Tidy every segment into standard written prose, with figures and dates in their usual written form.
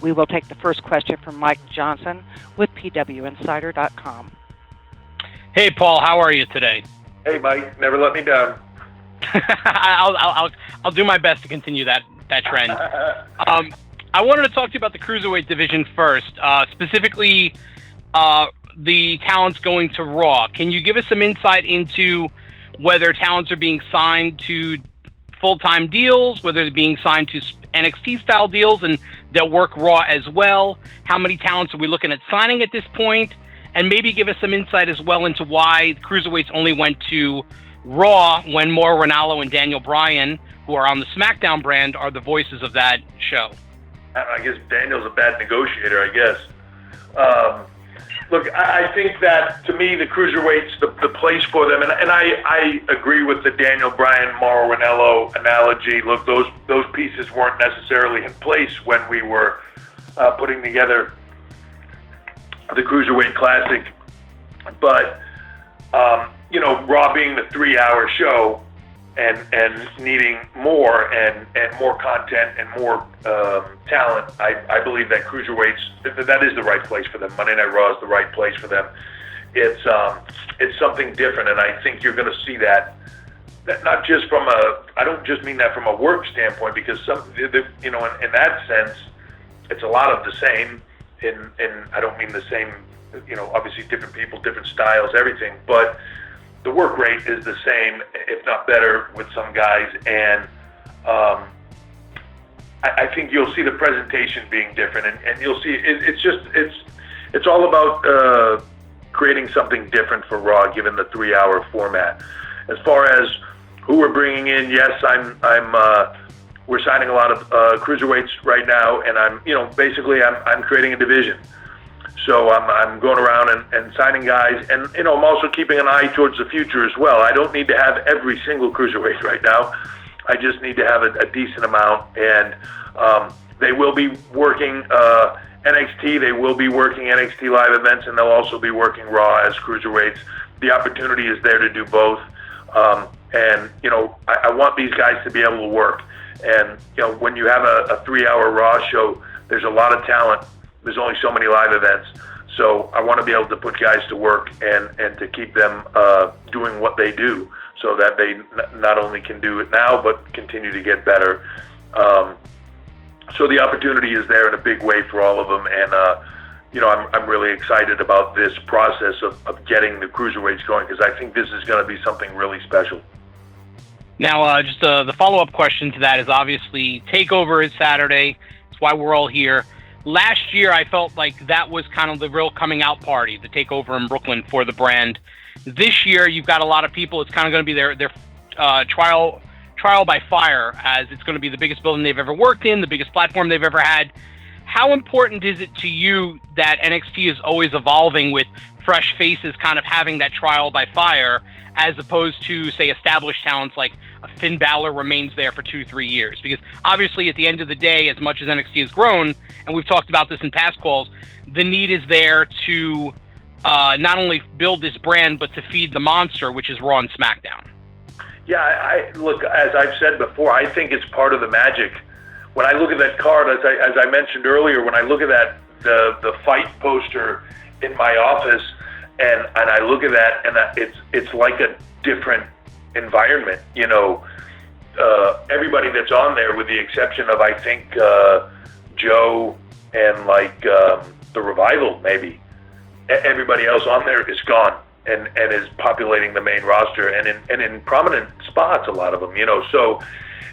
We will take the first question from Mike Johnson with PWInsider.com. Hey, Paul, how are you today? Hey, Mike, never let me down. I'll do my best to continue that trend. I wanted to talk to you about the Cruiserweight division first, specifically the talents going to Raw. Can you give us some insight into whether talents are being signed to full-time deals, whether they're being signed to NXT-style deals, and they'll work Raw as well? How many talents are we looking at signing at this point? And maybe give us some insight as well into why Cruiserweights only went to Raw when Mauro Ranallo and Daniel Bryan, who are on the SmackDown brand, are the voices of that show. I guess Daniel's a bad negotiator, I guess. Look, I think that, to me, the Cruiserweights, the place for them, and I agree with the Daniel Bryan, Mauro Ranallo analogy. Look, those pieces weren't necessarily in place when we were putting together the Cruiserweight Classic. But, Raw being the 3-hour show and needing more and more content and more talent, I believe that Cruiserweights, that is the right place for them. Monday Night Raw is the right place for them. It's something different, and I think you're going to see that not just from I don't just mean that from a work standpoint, because in that sense, it's a lot of the same. And I don't mean the same, obviously different people, different styles, everything, but the work rate is the same, if not better, with some guys, and I think you'll see the presentation being different, and you'll see it's all about creating something different for Raw, given the 3-hour format. As far as who we're bringing in, yes, we're signing a lot of Cruiserweights right now, and I'm creating a division. So I'm going around and signing guys, and I'm also keeping an eye towards the future as well. I don't need to have every single Cruiserweight right now. I just need to have a decent amount, and they will be working NXT. They will be working NXT live events, and they'll also be working Raw as Cruiserweights. The opportunity is there to do both, and I want these guys to be able to work. And when you have a 3-hour Raw show, there's a lot of talent. There's only so many live events, so I want to be able to put guys to work and to keep them doing what they do, so that they not only can do it now but continue to get better. So the opportunity is there in a big way for all of them, and I'm really excited about this process of getting the Cruiserweights going, because I think this is going to be something really special. Now, just the follow-up question to that is obviously TakeOver is Saturday. It's why we're all here. Last year, I felt like that was kind of the real coming out party, the TakeOver in Brooklyn for the brand. This year, you've got a lot of people. It's kind of going to be their trial by fire, as it's going to be the biggest building they've ever worked in, the biggest platform they've ever had. How important is it to you that NXT is always evolving with fresh faces kind of having that trial by fire, as opposed to, say, established talents like Finn Balor remains there for 2-3 years? Because obviously at the end of the day, as much as NXT has grown, and we've talked about this in past calls, the need is there to not only build this brand, but to feed the monster, which is Raw and SmackDown. Yeah, I look, as I've said before, I think it's part of the magic. When I look at that card, as I mentioned earlier, when I look at that the fight poster in my office, and I look at that, and it's like a different environment. Everybody that's on there, with the exception of, I think, Joe and the Revival, maybe. Everybody else on there is gone and is populating the main roster, and in prominent spots, a lot of them. So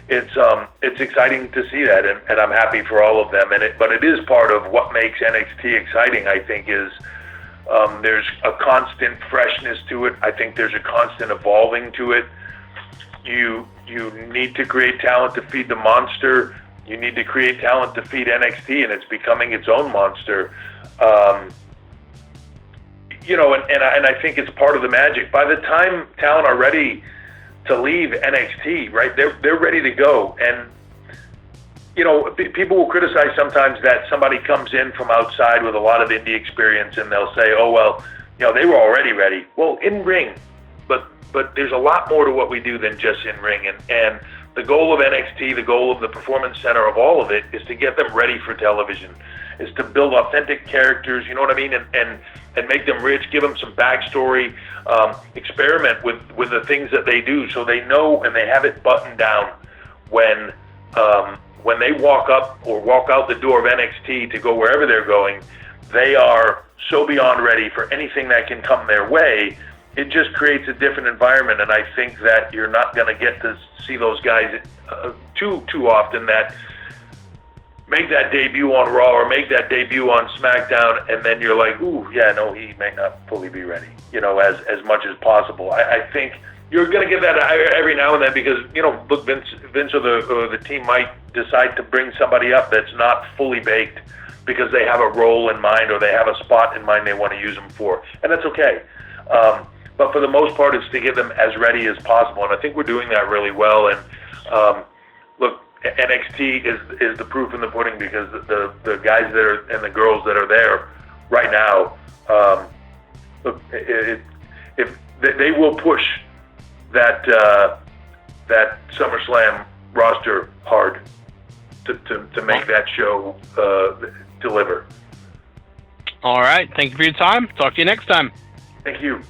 it's exciting to see that, and I'm happy for all of them. But it is part of what makes NXT exciting, I think, is there's a constant freshness to it. I think there's a constant evolving to it. You need to create talent to feed the monster. You need to create talent to feed NXT, and it's becoming its own monster. And I think it's part of the magic. By the time talent are ready to leave NXT, right, they're ready to go. And people will criticize sometimes that somebody comes in from outside with a lot of indie experience, and they'll say, "Oh well, they were already ready." Well, in ring, but there's a lot more to what we do than just in ring, and the goal of NXT, the goal of the Performance Center, of all of it, is to get them ready for television, is to build authentic characters, you know what I mean, and make them rich, give them some backstory, experiment with the things that they do so they know and they have it buttoned down when they walk up or walk out the door of NXT to go wherever they're going. They are so beyond ready for anything that can come their way. It just creates a different environment, and I think that you're not going to get to see those guys too often that make that debut on Raw or make that debut on SmackDown, and then you're like, ooh, yeah, no, he may not fully be ready, as much as possible. I think you're going to get that every now and then because, look, Vince or the team might decide to bring somebody up that's not fully baked because they have a role in mind or they have a spot in mind they want to use them for, and that's okay. But for the most part, it's to get them as ready as possible, and I think we're doing that really well. And look, NXT is the proof in the pudding because the guys that are and the girls that are there right now, look, if they will push that SummerSlam roster hard to make that show deliver. All right. Thank you for your time. Talk to you next time. Thank you.